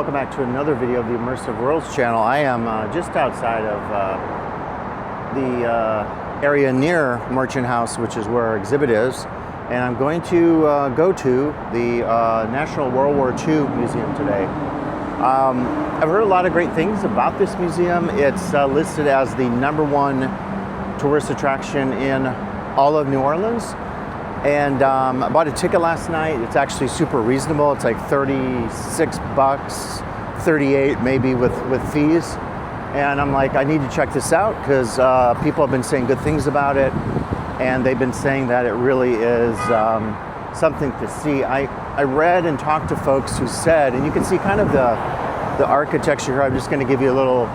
welcome back to another video of the Immersive Worlds channel. I am just outside of the area near Merchant House, which is where our exhibit is, and I'm going to go to the National World War II Museum today. I've heard a lot of great things about this museum. It's listed as the #1 tourist attraction in all of New Orleans. And I bought a ticket last night. It's actually super reasonable. It's like $36, 38 maybe with fees. And I'm like, I need to check this out because people have been saying good things about it. And they've been saying that it really is something to see. I read and talked to folks who said, and you can see kind of the architecture here. I'm just going to give you a little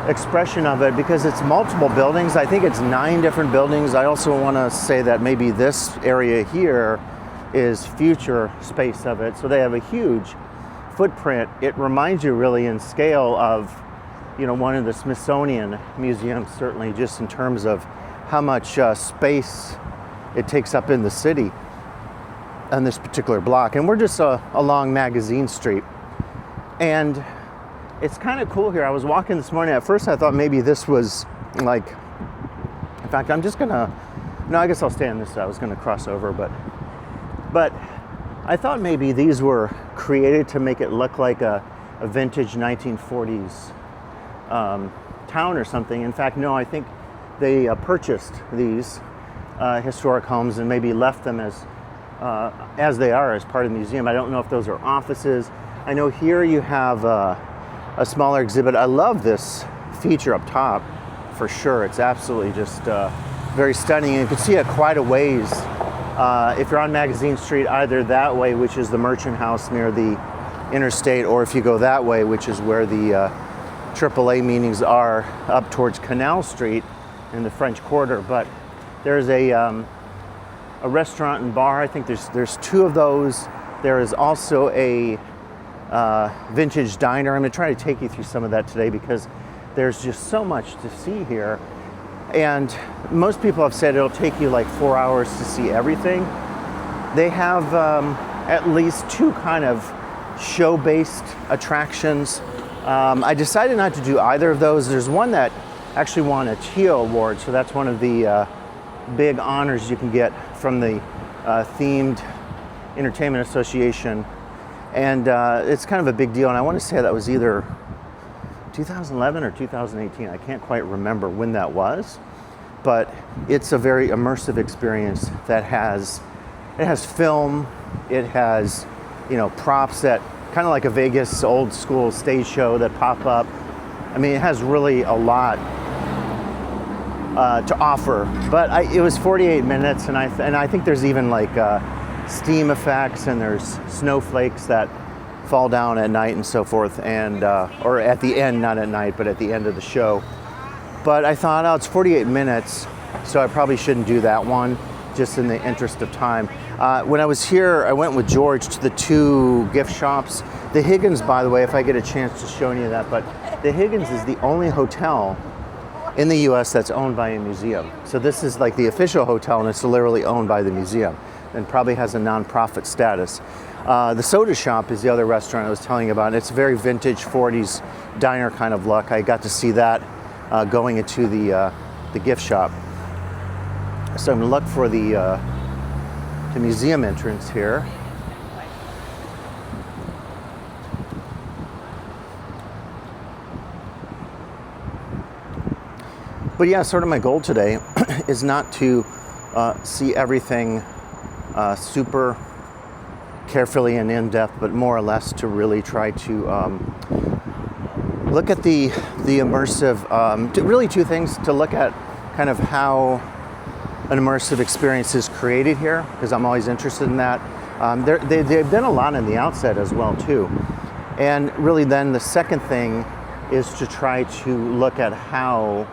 expression of it because it's multiple buildings. I think it's 9 different buildings. I also want to say that maybe this area here is future space of it. So they have a huge footprint. It reminds you really in scale of, you know, one of the Smithsonian museums, certainly just in terms of how much space it takes up in the city on this particular block. And we're just along Magazine Street. And it's kind of cool here. I was walking this morning. At first I thought maybe this was like, in fact, I'm just gonna, no, I guess I'll stay on this side. I was gonna cross over, but I thought maybe these were created to make it look like a vintage 1940s town or something. In fact, no, I think they purchased these historic homes and maybe left them as they are as part of the museum. I don't know if those are offices. I know here you have a smaller exhibit. I love this feature up top for sure. It's absolutely just very stunning. You can see it quite a ways if you're on Magazine Street, either that way, which is the Merchant House near the interstate, or if you go that way, which is where the AAA meetings are, up towards Canal Street in the French Quarter. But there's a restaurant and bar. I think there's 2 of those. There is also a vintage diner. I'm going to try to take you through some of that today because there's just so much to see here. And most people have said it'll take you like 4 hours to see everything. They have at least 2 kind of show-based attractions. I decided not to do either of those. There's one that actually won a TIO award, so that's one of the big honors you can get from the Themed Entertainment Association. And it's kind of a big deal. And I want to say that was either 2011 or 2018. I can't quite remember when that was. But it's a very immersive experience that it has film, it has, you know, props that kind of like a Vegas old school stage show that pop up. I mean, it has really a lot to offer. But it was 48 minutes, and I think there's even like steam effects, and there's snowflakes that fall down at night and so forth, and or at the end, not at night, but at the end of the show. But I thought, oh, it's 48 minutes, so I probably shouldn't do that one, just in the interest of time. When I was here, I went with George to the 2 gift shops. The Higgins, by the way, if I get a chance to show you that, but the Higgins is the only hotel in the US that's owned by a museum. So this is like the official hotel, and it's literally owned by the museum, and probably has a nonprofit status. The Soda Shop is the other restaurant I was telling you about. It's a very vintage 40s diner kind of look. I got to see that going into the gift shop. So I'm gonna look for the museum entrance here. But yeah, sort of my goal today is not to see everything super carefully and in depth, but more or less to really try to look at the immersive, really 2 things to look at, kind of how an immersive experience is created here, because I'm always interested in that. They've done a lot on the outset as well too. And really then the second thing is to try to look at how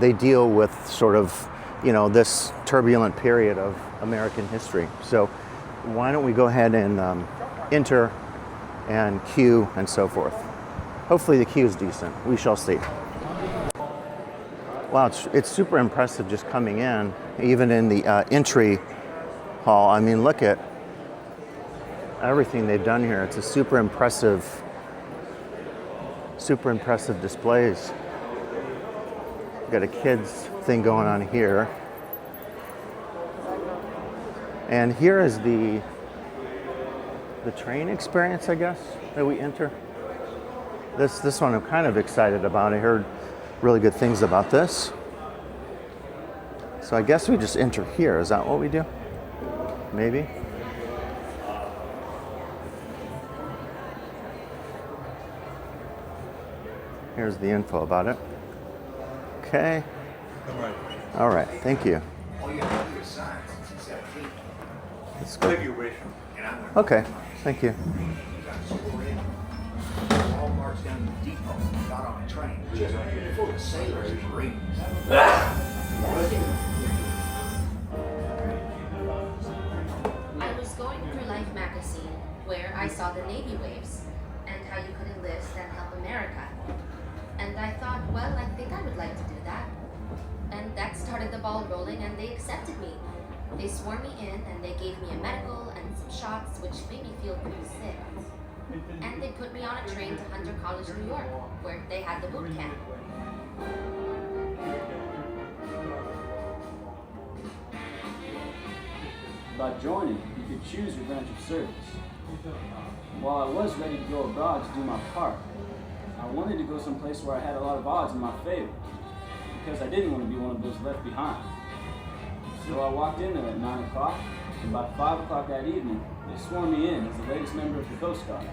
they deal with sort of, you know, this turbulent period of American history. So why don't we go ahead and enter and queue and so forth. Hopefully the queue is decent. We shall see. Wow, it's super impressive just coming in, even in the entry hall. I mean, look at everything they've done here. It's a super impressive super impressive displays. Got a kids thing going on here. And here is the train experience, I guess, that we enter. This one I'm kind of excited about. I heard really good things about this. So I guess we just enter here. Is that what we do? Maybe. Here's the info about it. Okay. All right. Thank you. Let's go. Okay. Thank you. I was going through Life magazine where I saw the Navy waves and how you could enlist and help America. And I thought, well, I think I would like to do that. And that started the ball rolling and they accepted me. They swore me in and they gave me a medical and some shots which made me feel pretty sick. And they put me on a train to Hunter College, New York, where they had the boot camp. By joining, you could choose your branch of service. While I was ready to go abroad to do my part, I wanted to go someplace where I had a lot of odds in my favor, because I didn't want to be one of those left behind. So I walked in there at 9 o'clock, and by 5 o'clock that evening, they swore me in as the latest member of the Coast Guard.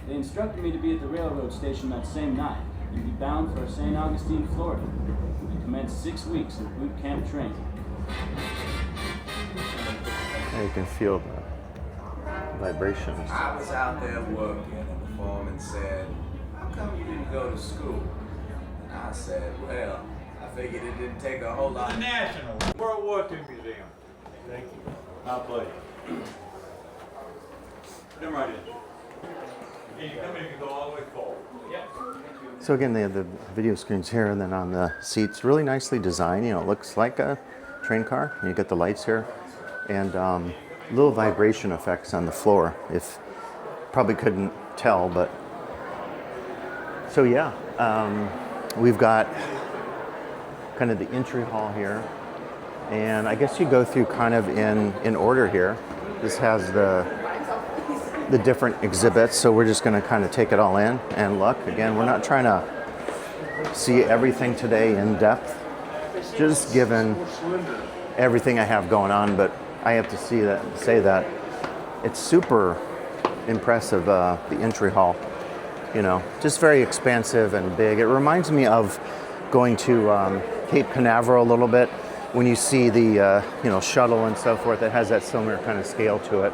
They instructed me to be at the railroad station that same night and be bound for St. Augustine, Florida, and commence 6 weeks of boot camp training. And you can feel the vibrations. I was out there working, and the foreman said, "How come you didn't go to school?" And I said, "Well, I figured it didn't take a whole lot." The National World War II Museum. Thank you. My pleasure. Come right in. And you come in, you can go all the way forward. Yep. So again, they have the video screens here, and then on the seats, really nicely designed. You know, it looks like a train car. You get the lights here, and little vibration effects on the floor. If probably couldn't tell, but so yeah, we've got kind of the entry hall here, and I guess you go through kind of in order here. This has the different exhibits, so we're just going to kind of take it all in and look. Again, we're not trying to see everything today in depth, just given everything I have going on, but I have to say that it's super impressive, the entry hall, you know, just very expansive and big. It reminds me of going to Cape Canaveral a little bit when you see the shuttle and so forth. It has that similar kind of scale to it,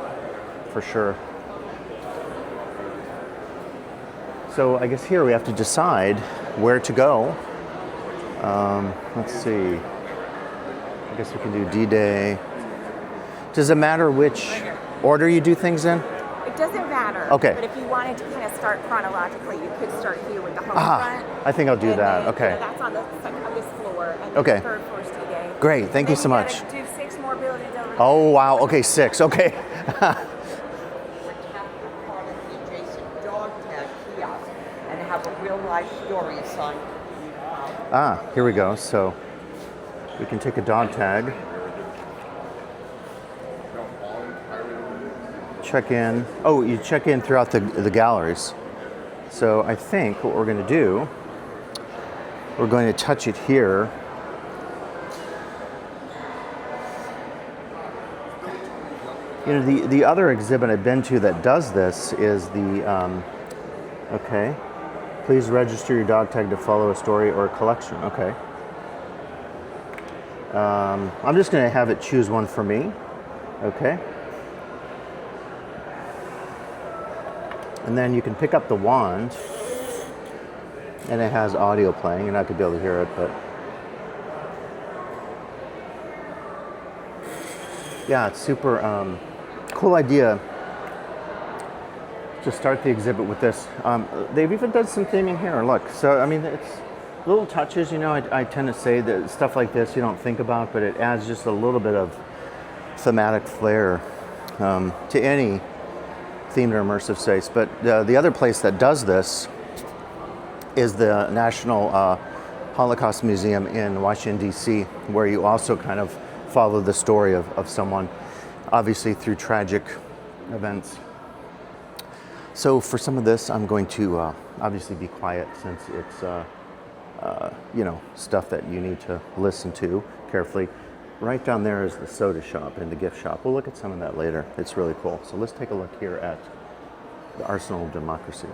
for sure. So I guess here we have to decide where to go. Let's see. I guess we can do D-Day. Does it matter which order you do things in? It doesn't matter. Okay. But if you wanted to kind of start chronologically, you could start here with the home front. I think I'll do and that. then, Okay. That's on the second of this floor. And Okay. the third floor is D-Day. Great. Thank you so Then much. gotta do 6 more buildings over there. Oh, wow. Okay, 6. Okay. Dog tag kiosk and have a real life story sign. Here we go. So we can take a dog tag. Check in. Oh, you check in throughout the galleries. So I think what we're going to do, we're going to touch it here. You know, the other exhibit I've been to that does this is the, okay, please register your dog tag to follow a story or a collection. Okay. I'm just going to have it choose one for me. Okay. And then you can pick up the wand, and it has audio playing. You're not going to be able to hear it, but yeah, it's super cool idea to start the exhibit with this. They've even done some theming here. Look, so I mean, it's little touches. You know, I tend to say that stuff like this you don't think about, but it adds just a little bit of thematic flair to any themed or immersive space. But the other place that does this is the National Holocaust Museum in Washington, D.C., where you also kind of follow the story of someone, obviously through tragic events. So for some of this, I'm going to obviously be quiet since it's, stuff that you need to listen to carefully. Right down there is the soda shop and the gift shop. We'll look at some of that later. It's really cool. So let's take a look here at the Arsenal of Democracy.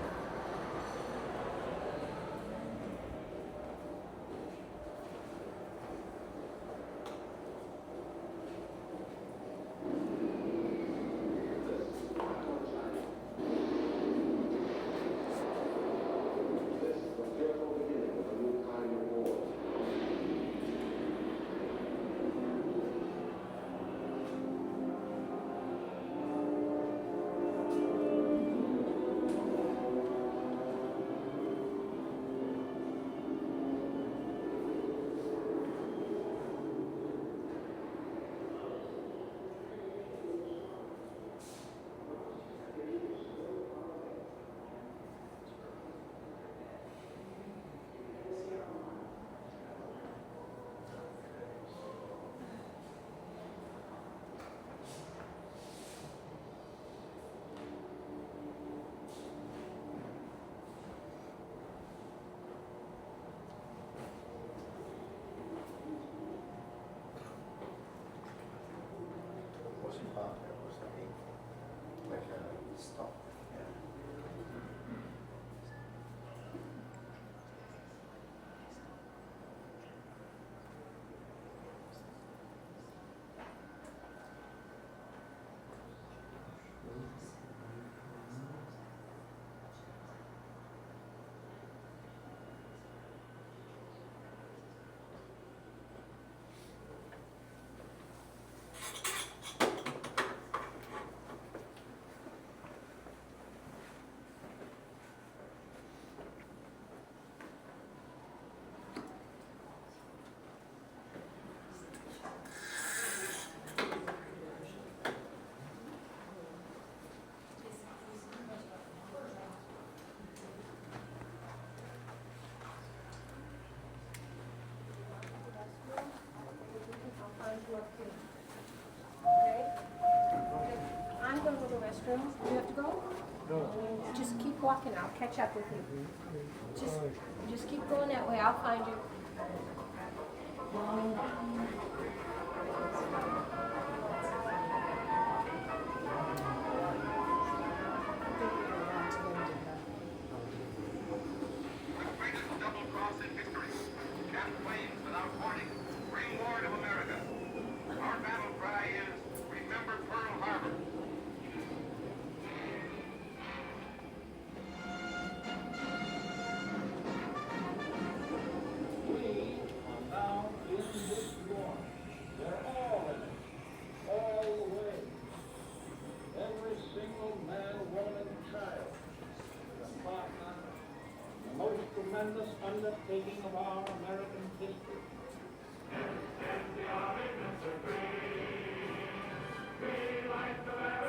Okay? I'm gonna go to the restroom. You have to go? No. Just keep walking. I'll catch up with you. Just keep going that way. I'll find you. Tremendous undertaking of our American history. And the arguments are free, free like the land.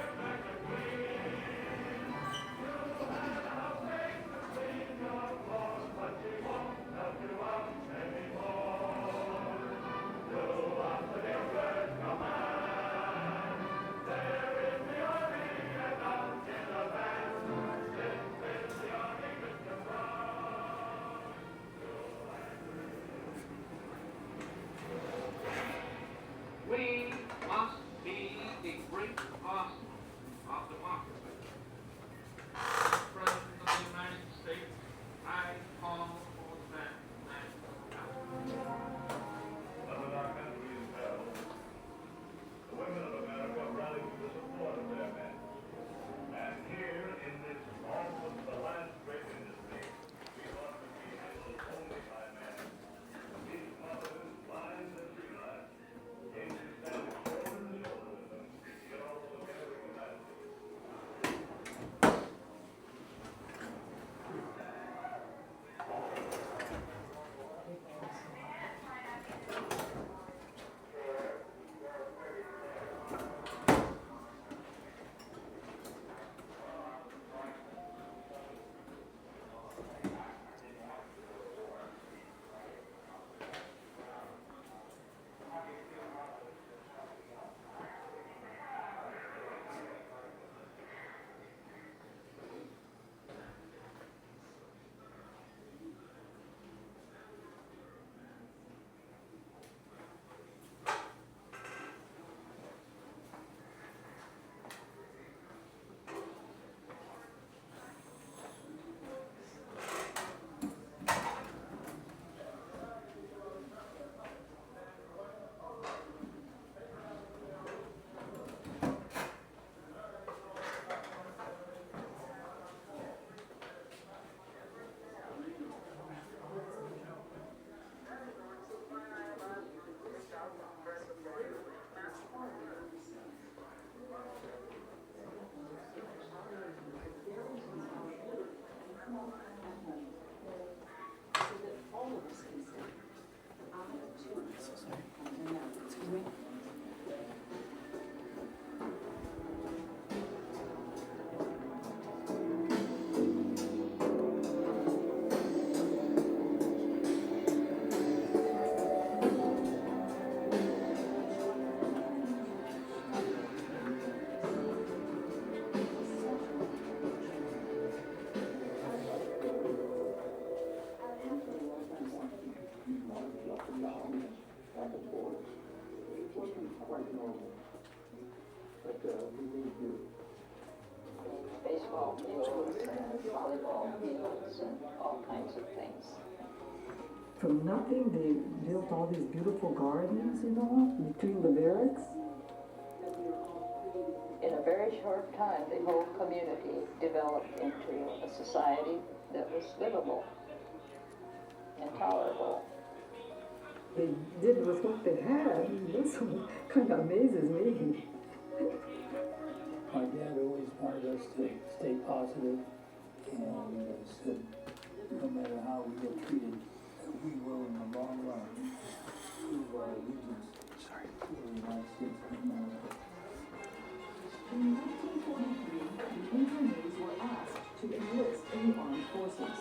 sports. It wasn't quite normal, but we made do. Baseball fields and volleyball fields and all kinds of things. From nothing, they built all these beautiful gardens, between the barracks. In a very short time, the whole community developed into a society that was livable and tolerable. They did with what they had. This kind of amazes me. My dad always wanted us to stay positive and said no matter how we get treated, that we will in the long run prove our allegiance to the United States of America. In 1943, the internees were asked to enlist in the armed forces.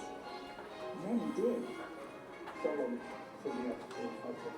Many did. Someone said we have to pay something.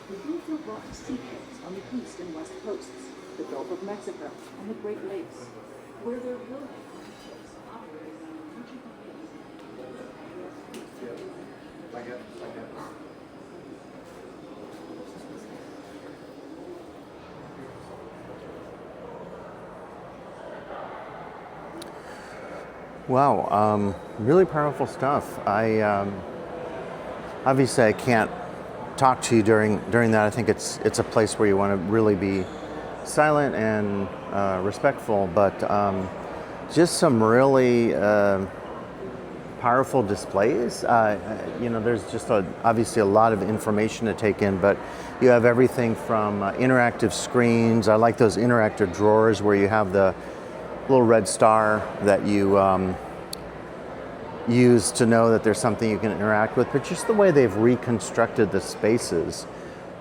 The goods are brought to seaports on the east and west coasts, the Gulf of Mexico, and the Great Lakes, where they're building ships operating on Wow, really powerful stuff. Obviously I can't talk to you during that. I think it's a place where you want to really be silent and respectful, but just some really powerful displays. There's just obviously a lot of information to take in, but you have everything from interactive screens. I like those interactive drawers where you have the little red star that you use to know that there's something you can interact with, but just the way they've reconstructed the spaces,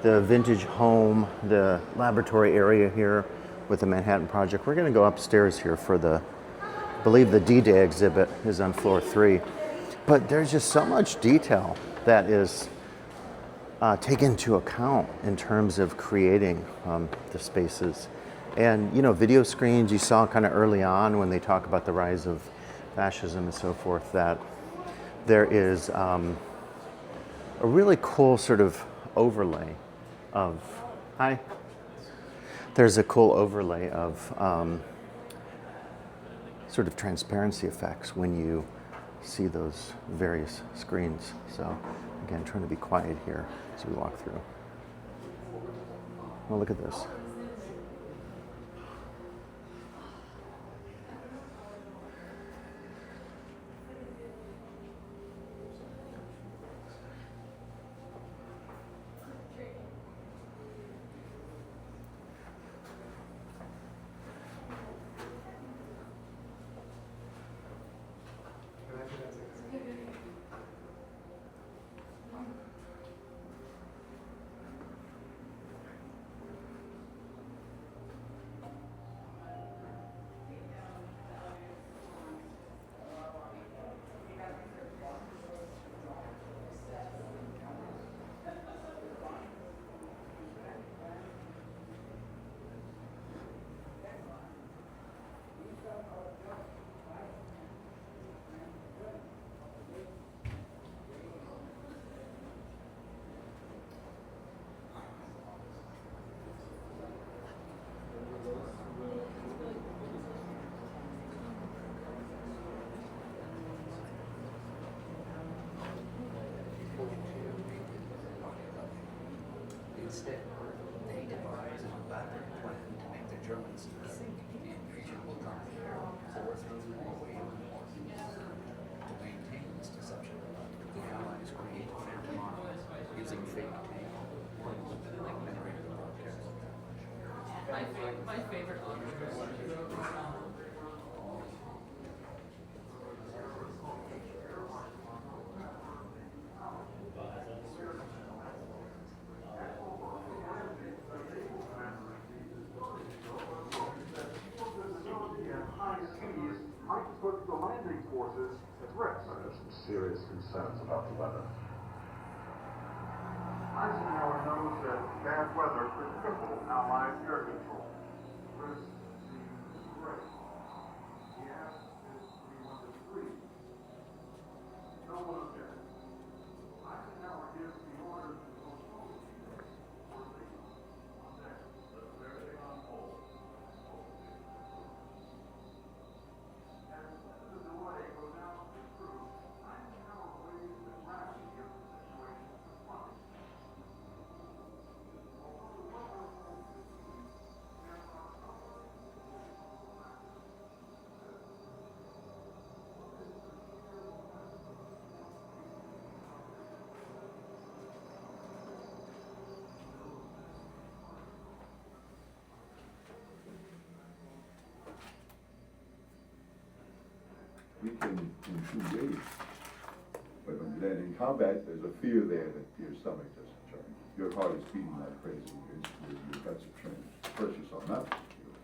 the vintage home, the laboratory area here with the Manhattan Project. We're going to go upstairs here for I believe the D-Day exhibit is on floor 3. But there's just so much detail that is taken into account in terms of creating the spaces. And, video screens you saw kind of early on when they talk about the rise of fascism and so forth, that there is a really cool sort of overlay of, hi. There's a cool overlay of sort of transparency effects when you see those various screens. So again, trying to be quiet here as we walk through. Well, look at this. Instead, they devised an elaborate plan to make the Germans think the invasion will come here or through Norway or more. To maintain this deception, the Allies created phantom armies using fake tape that narrated the broadcast. My favorite one. Serious concerns about the weather. Eisenhower knows that bad weather could cripple Allied air control. Risk seems great. He asked if we wanted to leave. No one objected. Eisenhower gives the order to postpone the meeting or leave. Next, let's put everything on hold. As the delay goes out to prove Eisenhower believes that Rashi gives the situation to fun. Weaken in 2 days. But when you're in combat, there's a fear there that your stomach doesn't turn. Your heart is beating like crazy. Your guts are turning. First you saw nothing.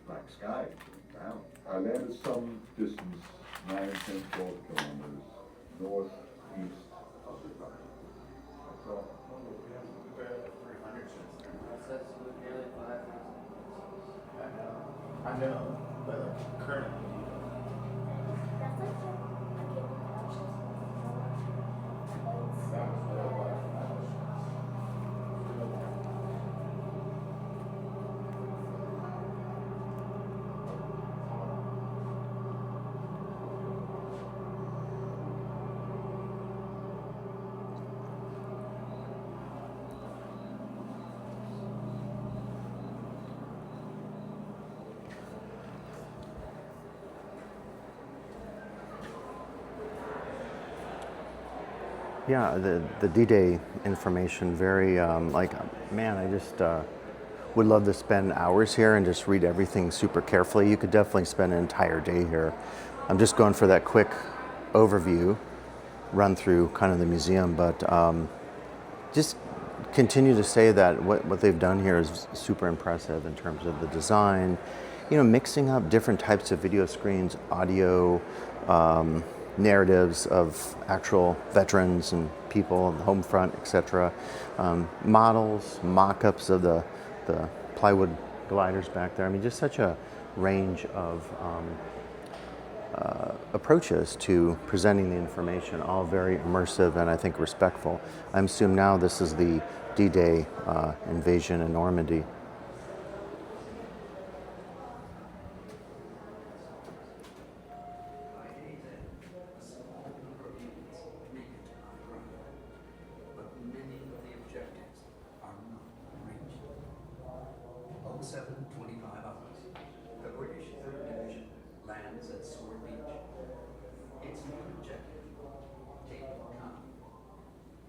Black sky going down. I landed some distance, 9, 10, 12 kilometers northeast of the country. That's all. I know, but like currently. Yeah, the D-Day information, very, man, I just would love to spend hours here and just read everything super carefully. You could definitely spend an entire day here. I'm just going for that quick overview, run through kind of the museum, but just continue to say that what they've done here is super impressive in terms of the design, you know, mixing up different types of video screens, audio, narratives of actual veterans and people on the home front, etc. Models, mock-ups of the plywood gliders back there. I mean, just such a range of approaches to presenting the information, all very immersive and I think respectful. I assume now this is the D-Day invasion in Normandy. But many of the objectives are not reached. 07:25 hours. The British 3rd Division lands at Sword Beach. Its main objective, take Cannes.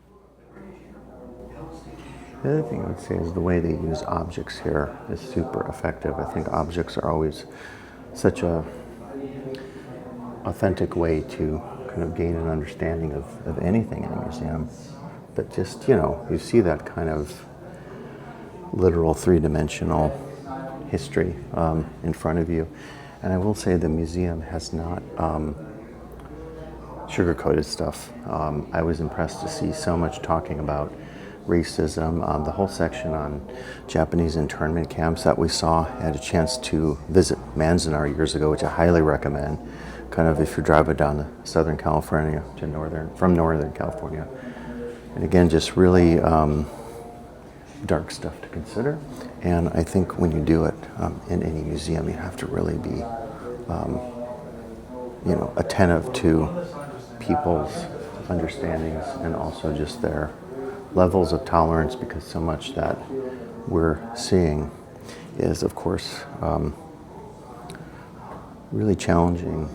The British airborne helps to keep The other thing I would say is the way they use objects here is super effective. I think objects are always such a authentic way to kind of gain an understanding of anything in a museum. But just, you know, you see that kind of literal three-dimensional history in front of you. And I will say the museum has not sugar-coated stuff. I was impressed to see so much talking about racism. The whole section on Japanese internment camps that we saw. I had a chance to visit Manzanar years ago, which I highly recommend. Kind of if you're driving down to Southern California to from Northern California. And again, just really dark stuff to consider. And I think when you do it in any museum, you have to really be, you know, attentive to people's understandings and also just their levels of tolerance, because so much that we're seeing is, of course, really challenging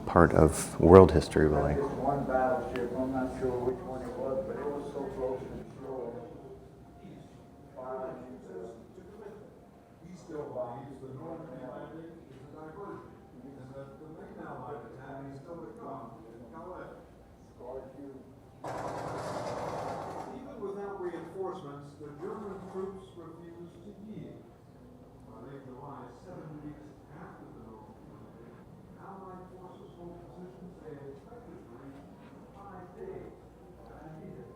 part of world history, really. One battleship, I'm not sure which one it was, but it was so close to the shore. He still believes the Northern Atlantic is a diversion, and that the main Allied attack is still to come. However, even without reinforcements, the German troops refused to yield. By late July, 7 weeks after the Northern Atlantic, Allied forces hold positions they had expected to reach in 5 days. And needed.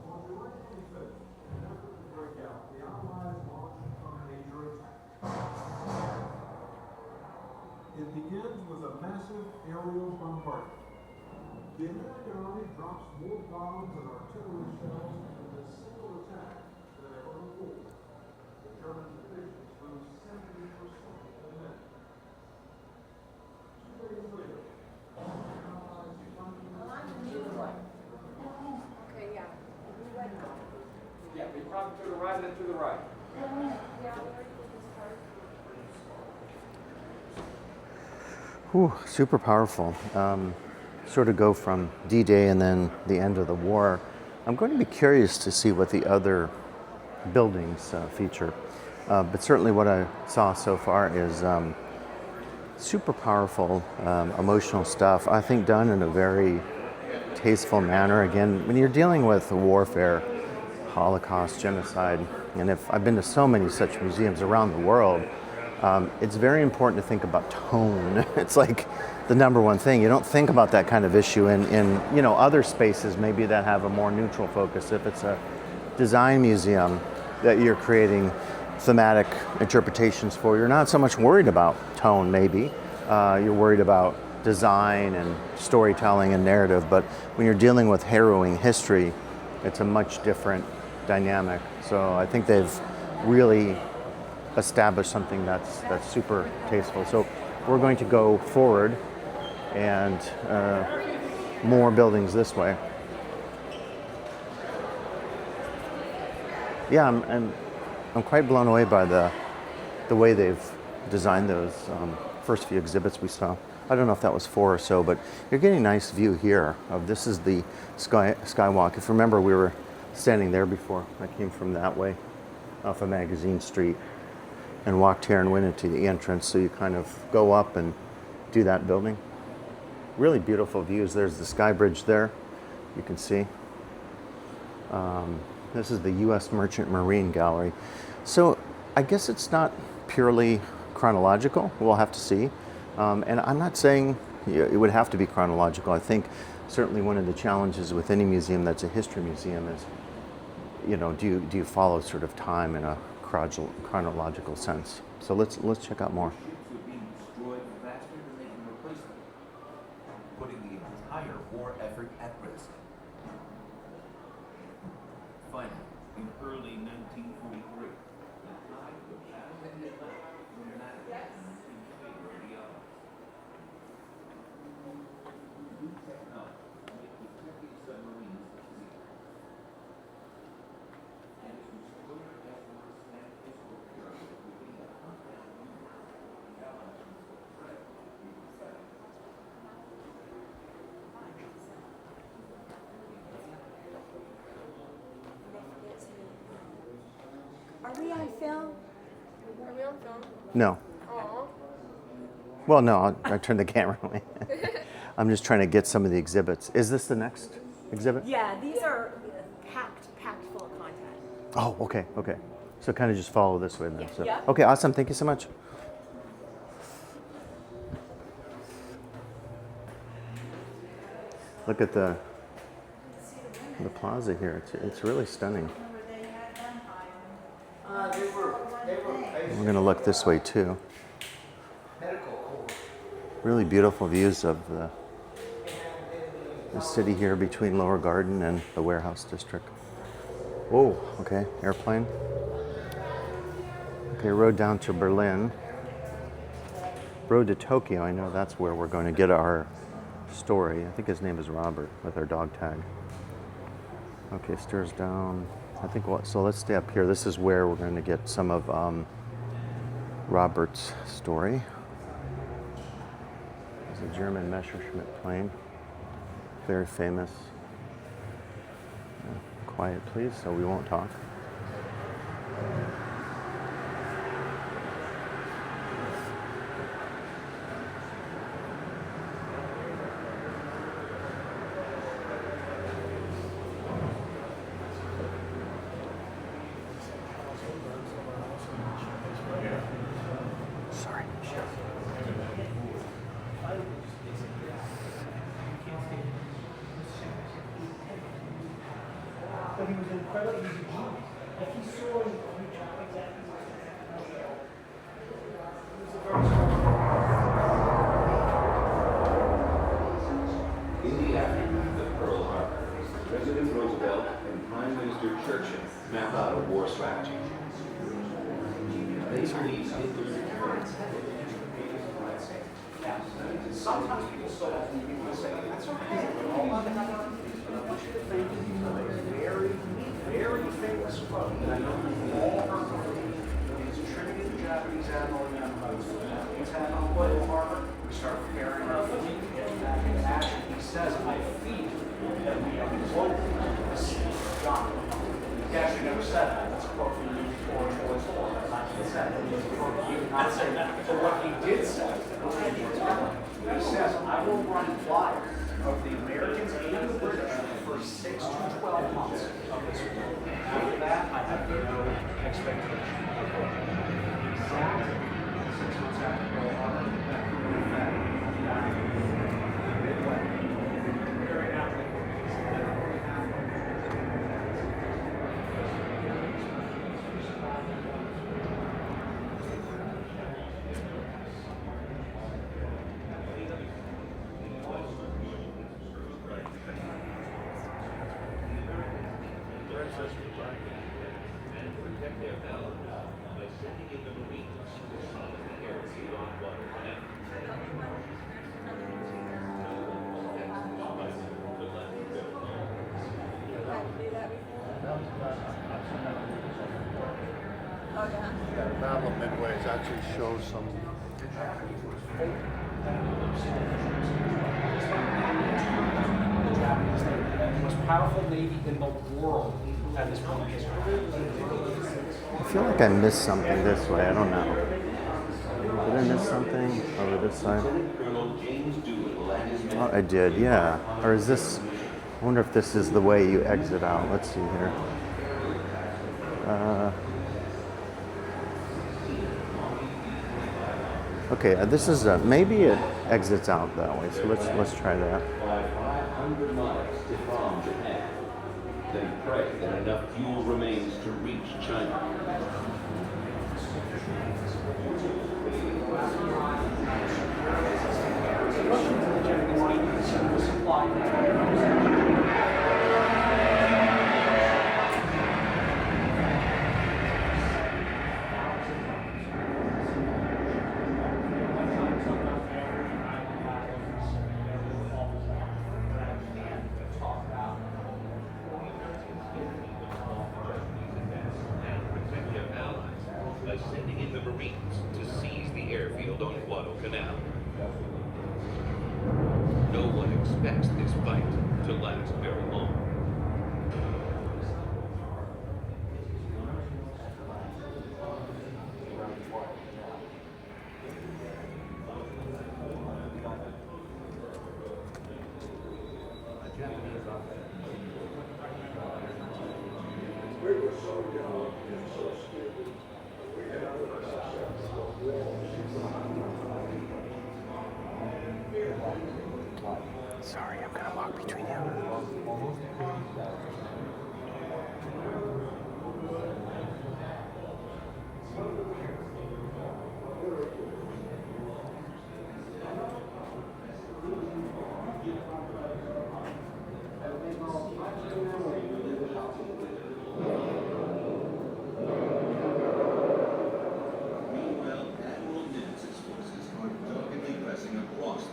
On July 25th, in an effort to break out, the Allies launched a major attack. It begins with a massive aerial bombardment. The American Army drops more bombs and artillery shells in a single attack than ever before. The German divisions lose 70% of their men. 2 days later, the Allies finally Okay, yeah. Yeah, be front to the right and to the right. Whew, super powerful. Sort of go from D-Day and then the end of the war. I'm going to be curious to see what the other buildings feature. But certainly what I saw so far is super powerful, emotional stuff. I think done in a very tasteful manner. Again, when you're dealing with warfare, Holocaust, genocide, and if I've been to so many such museums around the world, it's very important to think about tone. It's like the number one thing. You don't think about that kind of issue in you know, other spaces maybe that have a more neutral focus. If it's a design museum that you're creating thematic interpretations for, you're not so much worried about tone maybe. You're worried about design and storytelling and narrative, but when you're dealing with harrowing history, it's a much different dynamic. So I think they've really established something that's super tasteful. So we're going to go forward and more buildings this way. Yeah, I'm quite blown away by the way they've designed those first few exhibits we saw. I don't know if that was 4 or so, but you're getting a nice view here of this is the skywalk. If you remember, we were standing there before. I came from that way off of Magazine Street and walked here and went into the entrance. So you kind of go up and do that building. Really beautiful views. There's the Sky Bridge there, you can see. This is the U.S. Merchant Marine Gallery. So I guess it's not purely chronological. We'll have to see. And I'm not saying it would have to be chronological. I think certainly one of the challenges with any museum that's a history museum is, you know, do you follow sort of time in a chronological sense? So let's check out more. Ships would be fighting in early 1943. Are we on film? Are we on film? No. Aw. Well, no, I turned the camera away. I'm just trying to get some of the exhibits. Is this the next exhibit? Yeah, these are packed full of content. Oh, okay, okay. So kind of just follow this way then. So. Yeah. Okay, awesome. Thank you so much. Look at the plaza here. It's really stunning. We're going to look this way too. Really beautiful views of the city here between Lower Garden and the warehouse district. Whoa, okay, airplane. Okay, road down to Berlin. Road to Tokyo, I know that's where we're going to get our story. I think his name is Robert with our dog tag. Okay, stairs down. I think so let's stay up here. This is where we're going to get some of Robert's story. It's a German Messerschmitt plane. Very famous. Quiet, please, so we won't talk. Sorry. But he was incredibly easy to do. Like he saw you exactly. In the aftermath of Pearl Harbor, President Roosevelt and Prime Minister Churchill map out a war strategy. They believe Hitler's Sometimes people say, that's okay. All of it. I want you to think of a very, very famous quote that I know we've all heard before. It's attributed to Japanese Admiral Yamamoto. He's had on Pearl Harbor. We start preparing our fleet to get back into action. He says, I feel that we are global. This is John. He actually never said that. That's a quote from the George Boy's War. That's not what he said. He did not say that. But what he did say, he says, I will run flyers of the Americans and the British for 6 to 12 months of this war. After that, I have no expectation. Exactly 6 months after Pearl Harbor, that proved that midway, very aptly. The Battle of Midway actually shows some. The most powerful navy in the world at this point in history. I feel like I missed something this way. I don't know. Did I miss something over this side? Oh, I did, yeah. Or is this? I wonder if this is the way you exit out. Let's see here. Okay, this is maybe it exits out that way. So let's try that. 500 miles to bomb Japan. Then pray that enough fuel remains to reach China. sending in the Marines to seize the airfield on Guadalcanal. No one expects this fight to last very long. We were so young and so stupid. We had to put ourselves on the walls. Sorry, I'm gonna walk between you.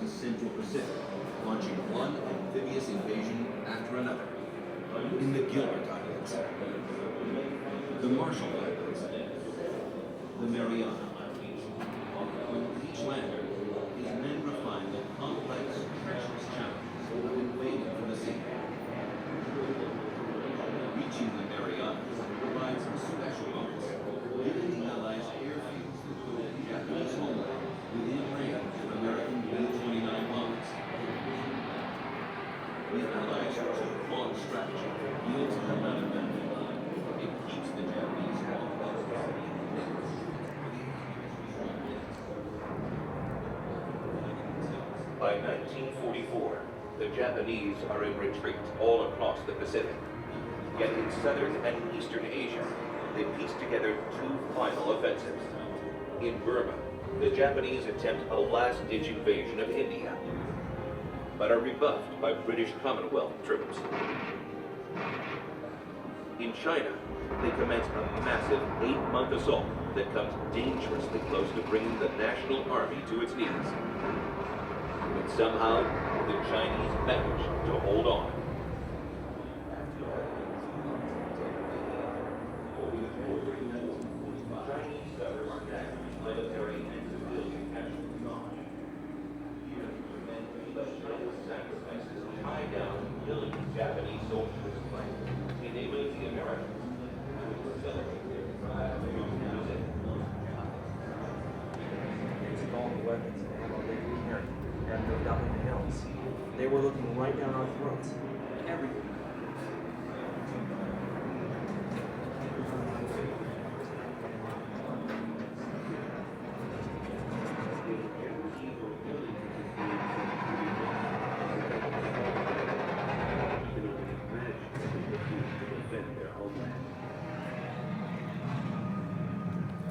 The Central Pacific, launching one amphibious invasion after another. In the Gilbert Islands, the Marshall Islands, the Mariana Islands. Each lander, his men refine the complex, treacherous challenges of invading from the sea. Reaching the Marianas provides a special bonus, giving the Allies airfields that put the Japanese homeland within range of American B-29 bombs. The Allies' two-pronged strategy yields another benefit. It keeps the Japanese off balance. By 1944, the Japanese are in retreat all across the Pacific. Yet in southern and eastern Asia, they piece together two final offensives. In Burma, the Japanese attempt a last-ditch invasion of India, but are rebuffed by British Commonwealth troops. In China, they commence a massive 8-month assault that comes dangerously close to bringing the National Army to its knees. But somehow, the Chinese manage to hold on. Japanese soldiers, enabling the Americans to accelerate their drive to Took all the weapons and ammo they could carry and moved up in the hills. They were looking right down our throats. Everything.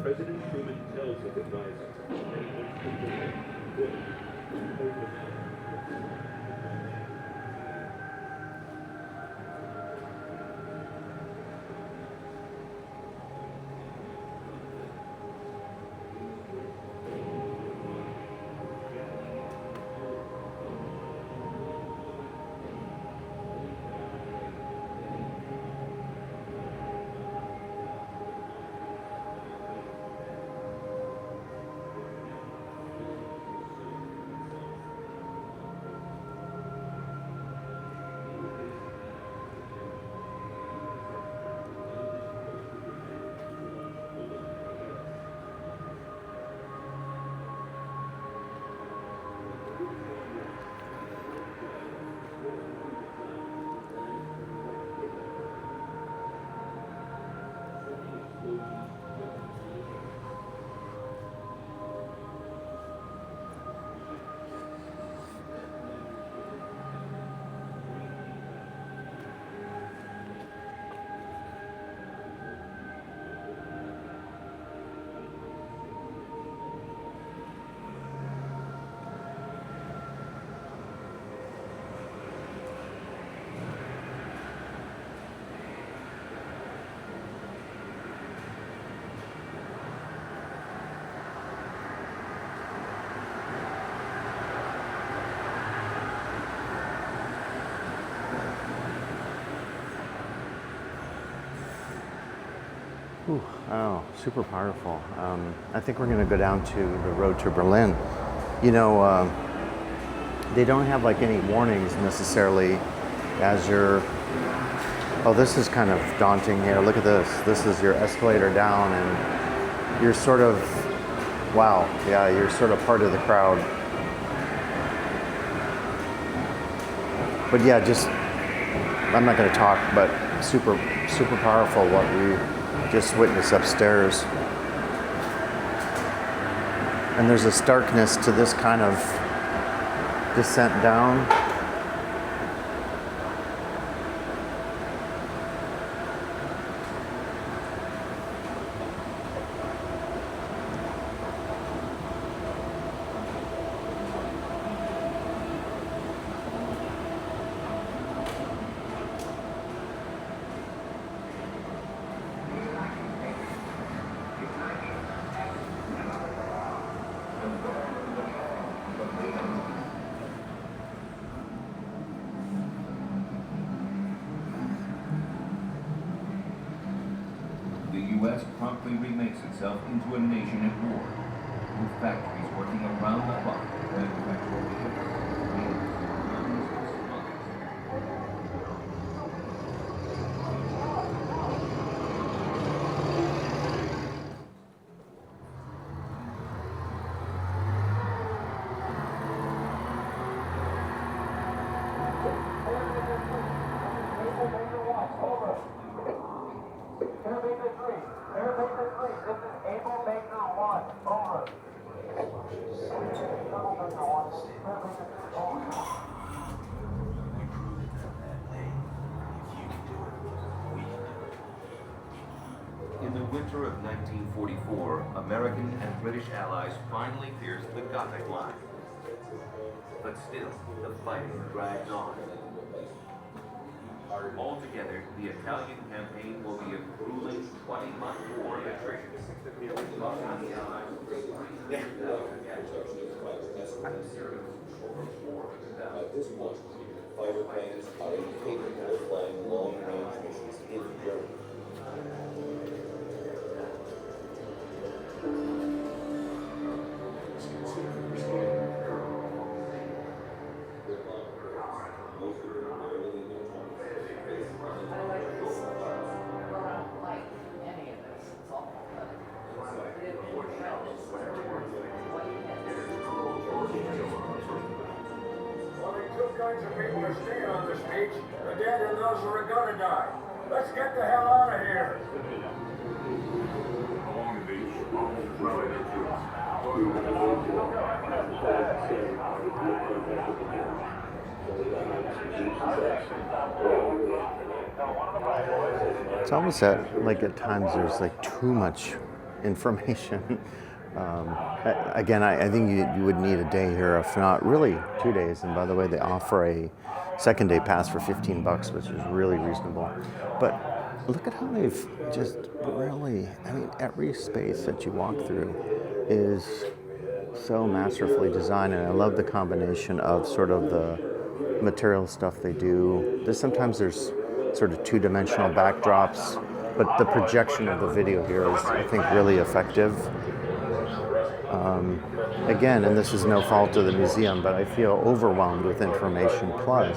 President Truman tells his advisor that he wants to Ooh, oh, super powerful. I think we're going to go down to the road to Berlin. You know, they don't have like any warnings necessarily as you're. Oh, this is kind of daunting here. Look at this. This is your escalator down, and you're sort of. Wow, yeah, you're sort of part of the crowd. But yeah, just. I'm not going to talk, but super powerful what we just witnessed upstairs. And there's a starkness to this kind of descent down. The U.S. promptly remakes itself into a nation at war, with factories working around the clock to manufacture In the winter of 1944, American and British allies finally pierced the Gothic line. But still, the fighting drags on. Altogether, the Italian campaign will be a grueling 20-month war of attrition. At this point, fighter planes are incapable of flying long-range missions in Germany. Kinds of people are staying on this beach, the dead and those who are gonna die. Let's get the hell out of here. Along the beach, officers rally their It's almost like at times there's like too much information. Again, I think you would need a day here, if not really 2 days. And by the way, they offer a second day pass for $15, which is really reasonable. But look at how they've just really, I mean, every space that you walk through is so masterfully designed. And I love the combination of sort of the material stuff they do. Sometimes there's sort of two-dimensional backdrops, but the projection of the video here is, I think, really effective. Again, and this is no fault of the museum, but I feel overwhelmed with information. Plus,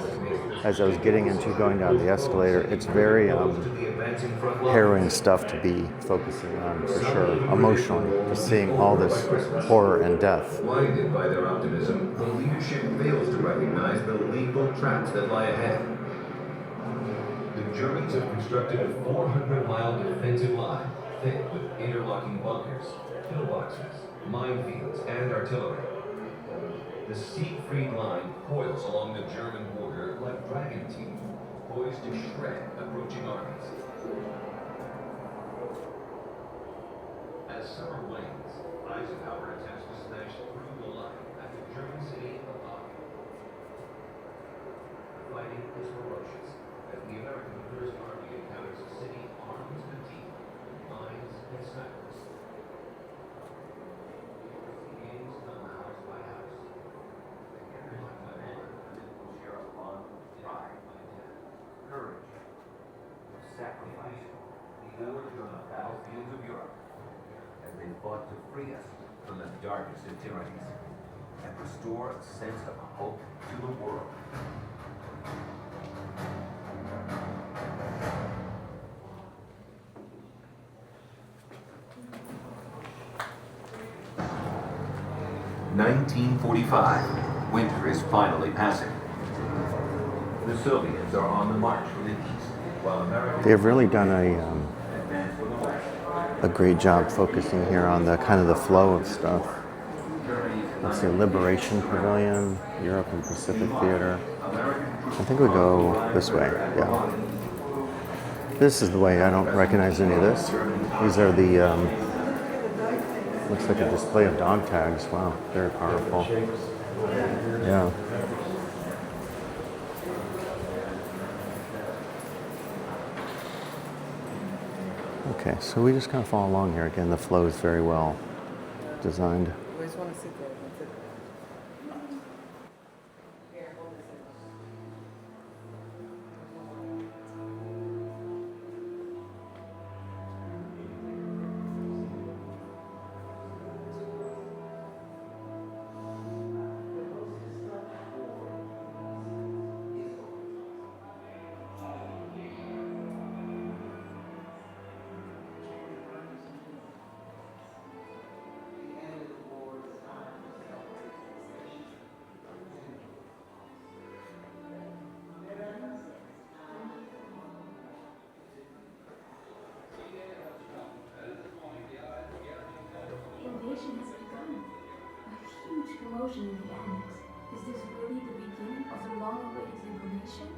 as I was getting into going down the escalator, it's very harrowing stuff to be focusing on, for sure, emotionally, just seeing all this horror and death. Blinded by their optimism, the leadership fails to recognize the lethal traps that lie ahead. The Germans have constructed a 400-mile defensive line, thick with interlocking bunkers, pillboxes, minefields, and artillery. The Siegfried Line coils along the German border like dragon teeth, poised to shred approaching armies. As summer wanes, Eisenhower attempts to smash through the line at the German city of Aachen. The fighting is ferocious as the American First Army encounters a city armed to the teeth, mines and snipers. The games come house by house. Block by block, Sheriff Bond, pride by death, courage, sacrifice. battlefields of Europe as they fought to free us from the darkest of tyrannies and restore a sense of hope to the world. (1945) Winter is finally passing. The Soviets are on the march for the east, while America... They've really done a great job focusing here on the kind of the flow of stuff. Let's see, Liberation Pavilion, Europe and Pacific Theater. I think we go this way, yeah. This is the way. I don't recognize any of this. These are the, looks like a display of dog tags. Wow, very powerful. Yeah. Okay, so we just kind of follow along here. Again, the flow is very well designed. We just want to sit there. That's it. Has begun. A huge commotion in the annex. Is this really the beginning of the long-awaited liberation?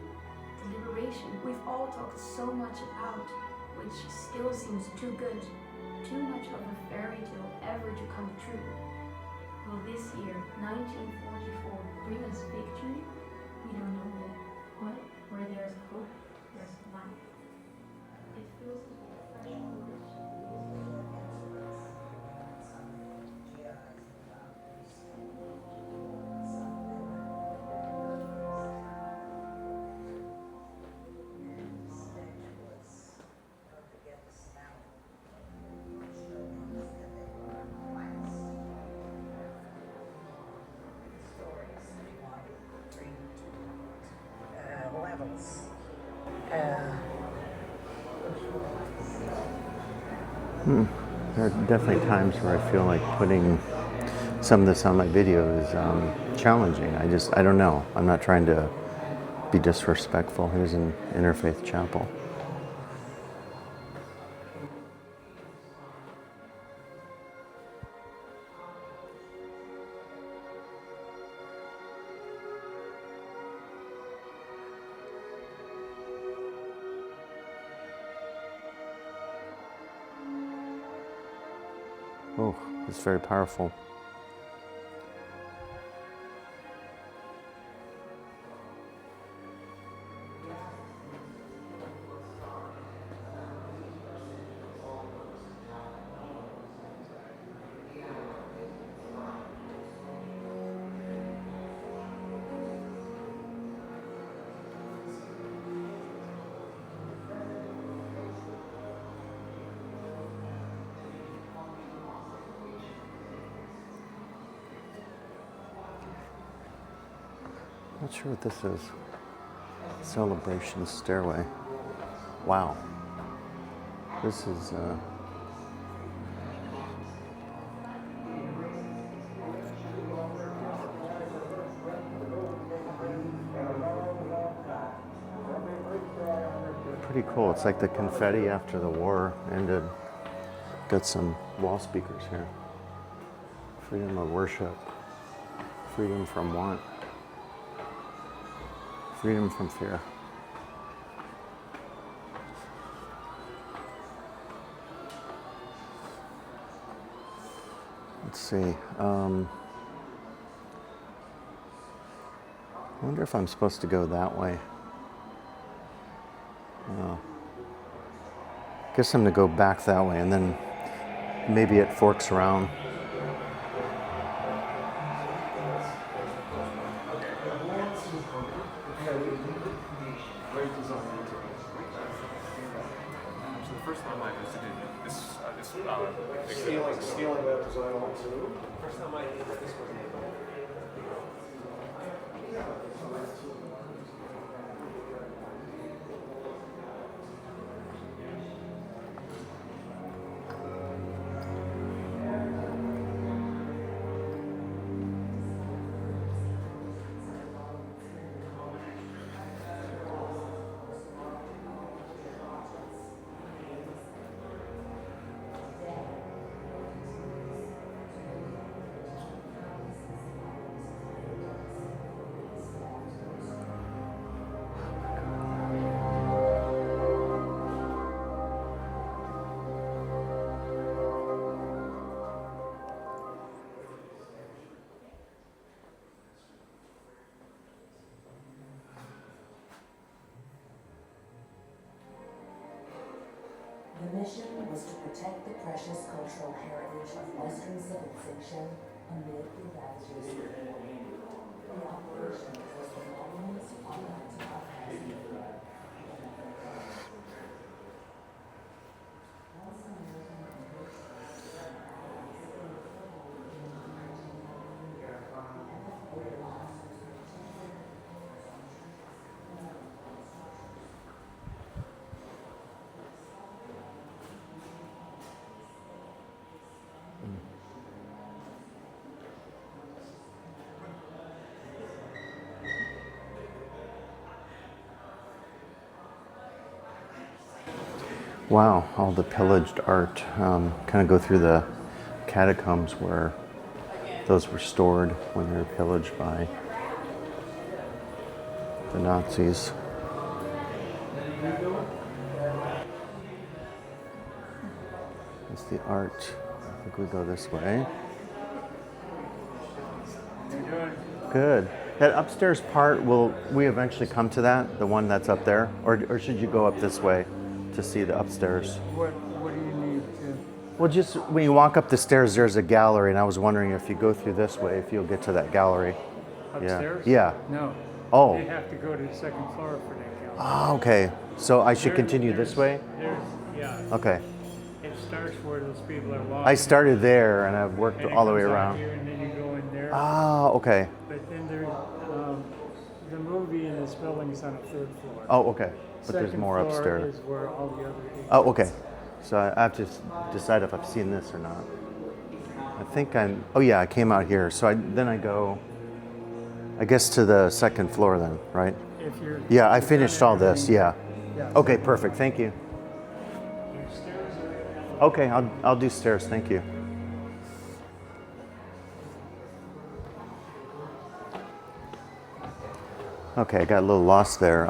The liberation we've all talked so much about, which still seems too good, too much of a fairy tale ever to come true. Will this year, 1944, bring us victory? We don't know yet. But where there's hope, there's life. It feels like a fresh wish. There are definitely times where I feel like putting some of this on my video is challenging. I don't know. I'm not trying to be disrespectful. Here's an interfaith chapel. Oh, it's very powerful. Not sure what this is. Celebration stairway. Wow. This is pretty cool. It's like the confetti after the war ended. Got some wall speakers here. Freedom of worship. Freedom from want. Freedom from fear. Let's see. I wonder if I'm supposed to go that way. Guess I'm going to go back that way and then maybe it forks around. So the first time I visited this Stealing that design also. First time I did this was The mission was to protect the precious cultural heritage of Western civilization amid the ravages of war. The operation was the Monuments on Wow, all the pillaged art. Kind of go through the catacombs where those were stored when they were pillaged by the Nazis. That's the art. I think we go this way. Good. That upstairs part, will we eventually come to that? The one that's up there? Or should you go up this way to see the upstairs? What do you need to? Well, just when you walk up the stairs, there's a gallery, and I was wondering if you go through this way, if you'll get to that gallery. Upstairs? Yeah. No. Oh. You have to go to the second floor for that gallery. Oh, okay. So I should continue this way? Yeah. Okay. It starts where those people are walking. I started there, and I've worked all the way around. Here, and then you go in there. Ah, okay. But then there's the movie in this building is on the third floor. Oh, okay. But there's Second more floor upstairs. is where all the other. Oh, okay. So I have to decide if I've seen this or not. I think I'm. Oh yeah, I came out here. So then I go. I guess to the second floor then, right? If you're. Yeah, I finished all this. Yeah. Yeah. Okay, perfect. Thank you. Okay, I'll do stairs. Thank you. Okay, I got a little lost there.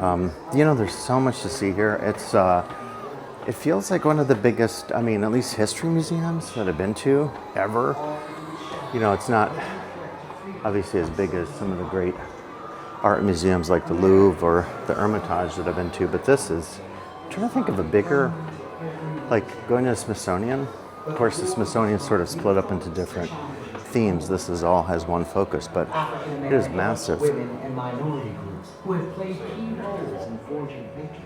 You know, there's so much to see here. It feels like one of the biggest, I mean, at least history museums that I've been to ever. You know, it's not obviously as big as some of the great art museums like the Louvre or the Hermitage that I've been to, but this is, I'm trying to think of a bigger, like going to the Smithsonian. Of course, the Smithsonian sort of split up into different themes. This is all has one focus, but it is massive. Women and minority groups who have played key roles in forging victory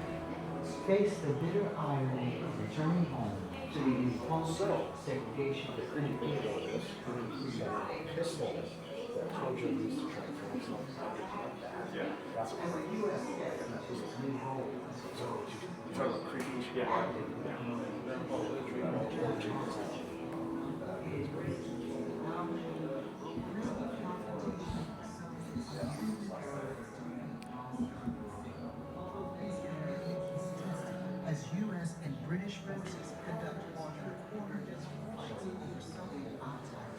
face the bitter irony of returning home to the inequality, segregation, as U.S. and British forces conduct quarter-to-quarter fights over Soviet occupied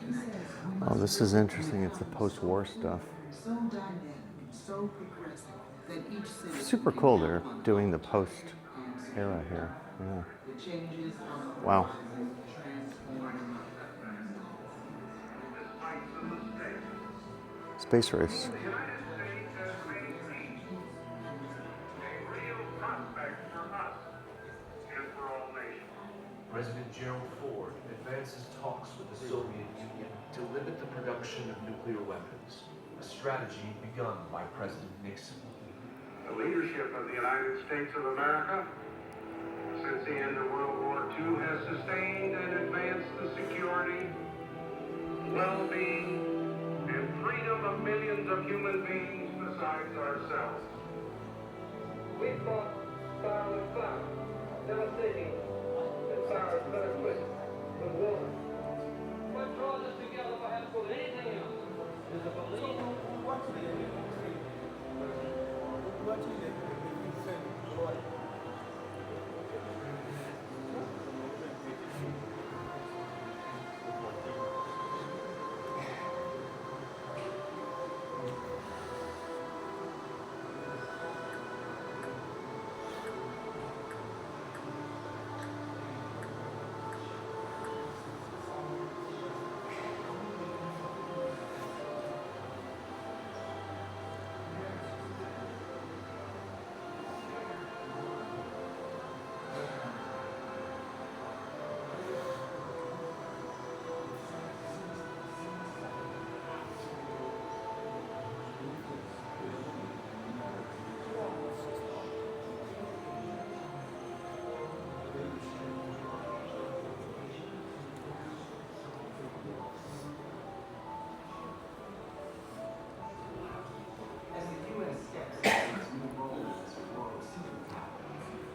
Germany. Oh, this is interesting. It's the post-war stuff. So dynamic, so progressive that each city Super cool. They're doing the post-era here. Yeah. the changes on the Wow. transforming. Space race. President Gerald Ford advances talks with the Soviet Union to limit the production of nuclear weapons, a strategy begun by President Nixon. The leadership of the United States of America since the end of World War II has sustained and advanced the security, well-being, and freedom of millions of human beings besides ourselves. We fought fire with fire, devastating and fire better equipped with water. What draws us together perhaps more than anything else is the belief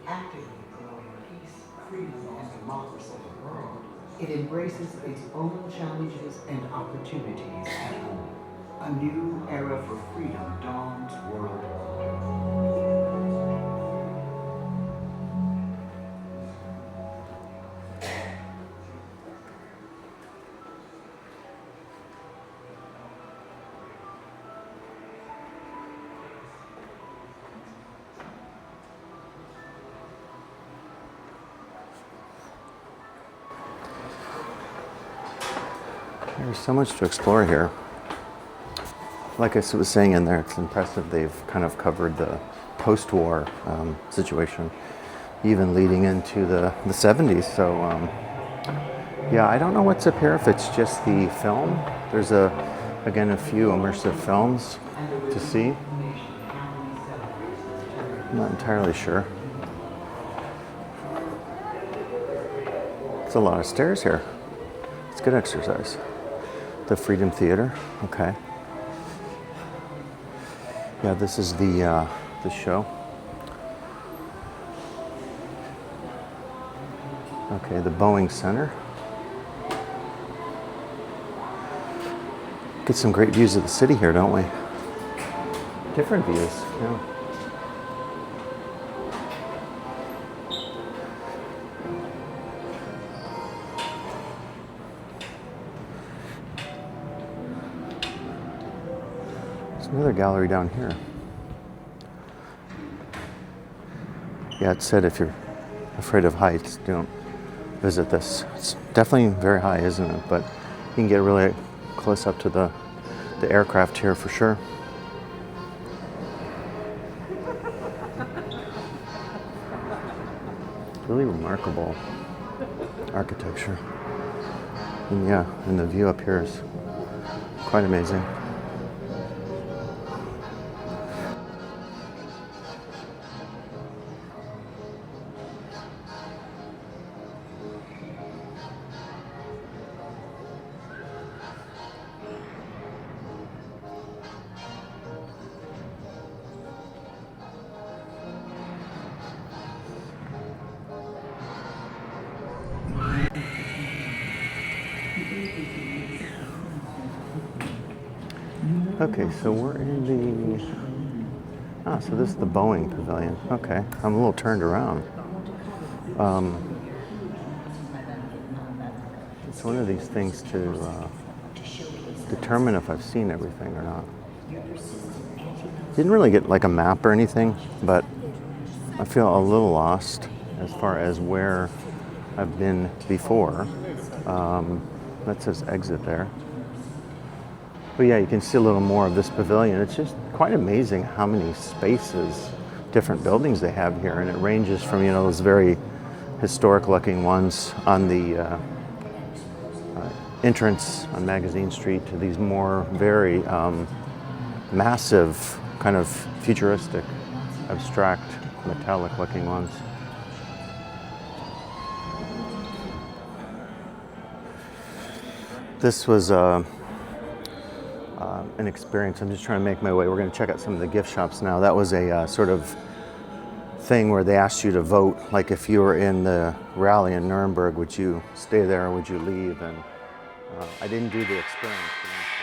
actively promoting peace, freedom, and democracy in the world, it embraces its own challenges and opportunities at home. A new era for freedom dawns worldwide. There's so much to explore here. Like I was saying in there, it's impressive they've kind of covered the post-war situation, even leading into the 70s. So yeah, I don't know what's up here, if it's just the film. There's again a few immersive films to see. I'm not entirely sure. It's a lot of stairs here. It's good exercise. The Freedom Theater, okay. Yeah, this is the show. Okay, the Boeing Center. Get some great views of the city here, don't we? Different views, yeah. Another gallery down here. Yeah, it said if you're afraid of heights, don't visit this. It's definitely very high, isn't it? But you can get really close up to the aircraft here for sure. Really remarkable architecture. And yeah, and the view up here is quite amazing. Okay, so we're in the, so this is the Boeing Pavilion. Okay, I'm a little turned around. It's one of these things to determine if I've seen everything or not. Didn't really get like a map or anything, but I feel a little lost as far as where I've been before. That says exit there. But yeah, you can see a little more of this pavilion. It's just quite amazing how many spaces, different buildings they have here. And it ranges from, you know, those very historic looking ones on the entrance on Magazine Street to these more very massive, kind of futuristic, abstract, metallic looking ones. This was an experience. I'm just trying to make my way. We're going to check out some of the gift shops now. That was a sort of thing where they asked you to vote, like if you were in the rally in Nuremberg, would you stay there or would you leave? And I didn't do the experience, but I'm sure.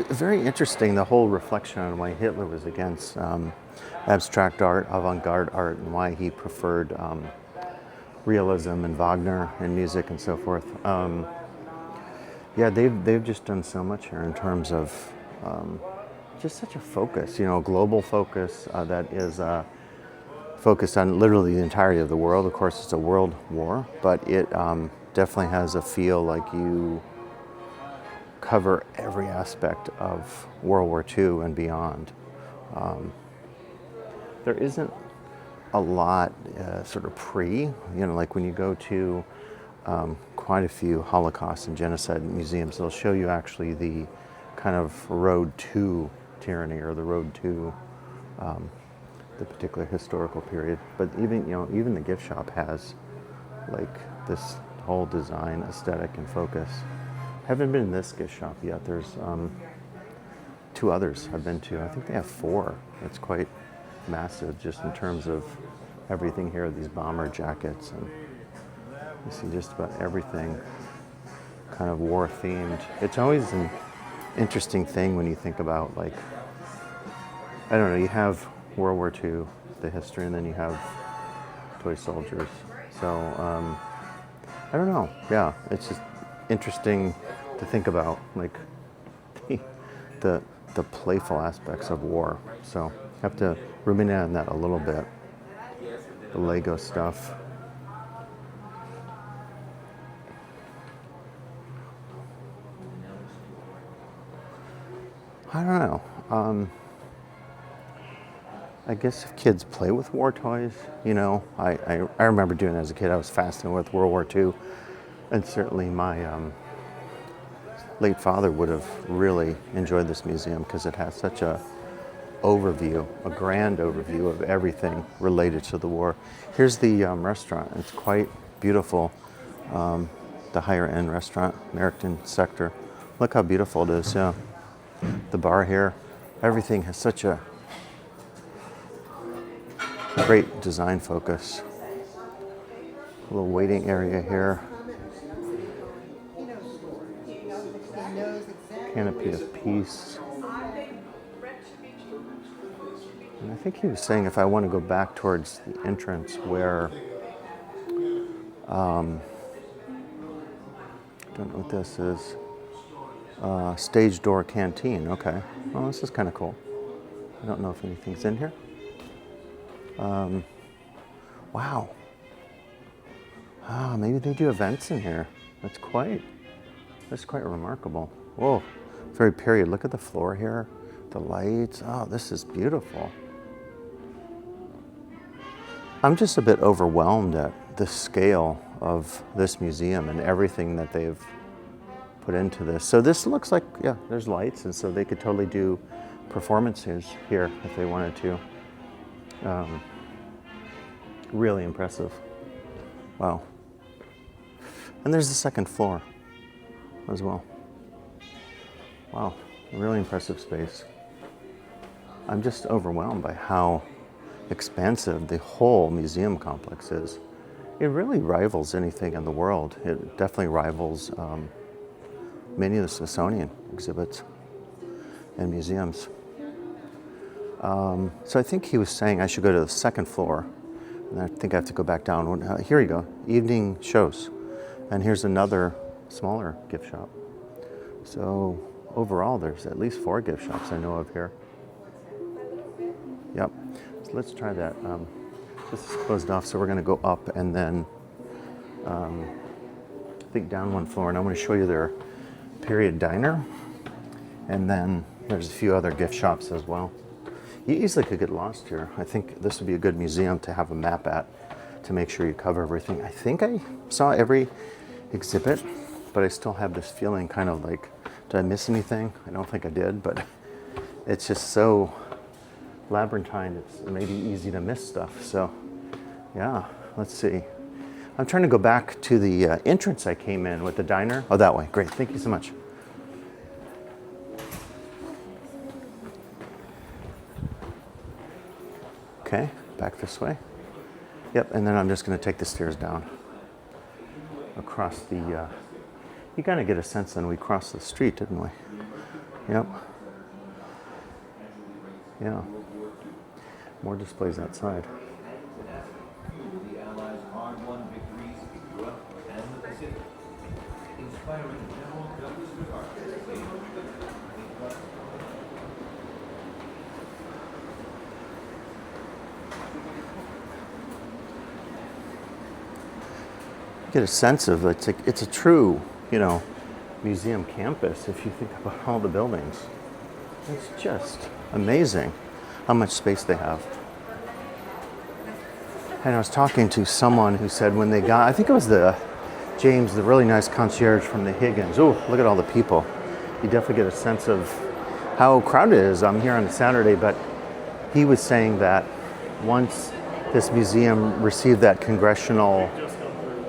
Very interesting, the whole reflection on why Hitler was against abstract art, avant-garde art, and why he preferred realism and Wagner and music and so forth. Yeah, they've just done so much here in terms of just such a focus, you know, a global focus that is focused on literally the entirety of the world. Of course, it's a world war, but it definitely has a feel like you cover every aspect of World War II and beyond. There isn't a lot sort of you know, like when you go to quite a few Holocaust and genocide museums, they'll show you actually the kind of road to tyranny or the road to the particular historical period. But even, you know, even the gift shop has like this whole design aesthetic and focus. Haven't been in this gift shop yet. There's 2 others I've been to. I think they have 4. It's quite massive just in terms of everything here, these bomber jackets, and you see just about everything kind of war themed. It's always an interesting thing when you think about, like, I don't know, you have World War II, the history, and then you have toy soldiers. So I don't know, yeah, it's just interesting to think about, like the the playful aspects of war. So I have to ruminate on that a little bit. The Lego stuff. I don't know. I guess if kids play with war toys, you know, I remember doing it as a kid. I was fascinated with World War II. And certainly my late father would have really enjoyed this museum because it has such a overview, a grand overview of everything related to the war. Here's the restaurant. It's quite beautiful. The higher end restaurant, American sector. Look how beautiful it is, yeah. The bar here, everything has such a great design focus. A little waiting area here. Canopy of Peace. And I think he was saying if I want to go back towards the entrance where, I don't know what this is, Stage Door Canteen, okay. Oh, this is kind of cool. I don't know if anything's in here. Wow. Ah, maybe they do events in here. That's quite remarkable. Whoa, very period. Look at the floor here, the lights. Oh, this is beautiful. I'm just a bit overwhelmed at the scale of this museum and everything that they've put into this. So this looks like, yeah, there's lights, and so they could totally do performances here if they wanted to. Really impressive. Wow. And there's the second floor as well. Wow, really impressive space. I'm just overwhelmed by how expansive the whole museum complex is. It really rivals anything in the world. It definitely rivals many of the Smithsonian exhibits and museums. So I think he was saying I should go to the second floor. And I think I have to go back down. Here you go, evening shows. And here's another smaller gift shop. So overall, there's at least 4 gift shops I know of here. Yep, so let's try that. This is closed off, so we're gonna go up and then I think down 1 floor, and I'm gonna show you their period diner. And then there's a few other gift shops as well. You easily could get lost here. I think this would be a good museum to have a map at to make sure you cover everything. I think I saw every exhibit, but I still have this feeling kind of like, did I miss anything? I don't think I did, but it's just so labyrinthine, it's maybe easy to miss stuff. So yeah, let's see. I'm trying to go back to the entrance I came in with the diner. Oh, that way, great, thank you so much. Okay, back this way. Yep, and then I'm just gonna take the stairs down across the, you kind of get a sense then we crossed the street, didn't we? Yep. Yeah. More displays outside. The Allies' hard-won victories in Europe and the Pacific, inspiring General Douglas MacArthur. Get a sense of it's a true, you know, museum campus if you think about all the buildings. It's just amazing how much space they have. And I was talking to someone who said when they got, I think it was James, the really nice concierge from the Higgins. Oh, look at all the people. You definitely get a sense of how crowded it is. I'm here on a Saturday, but he was saying that once this museum received that congressional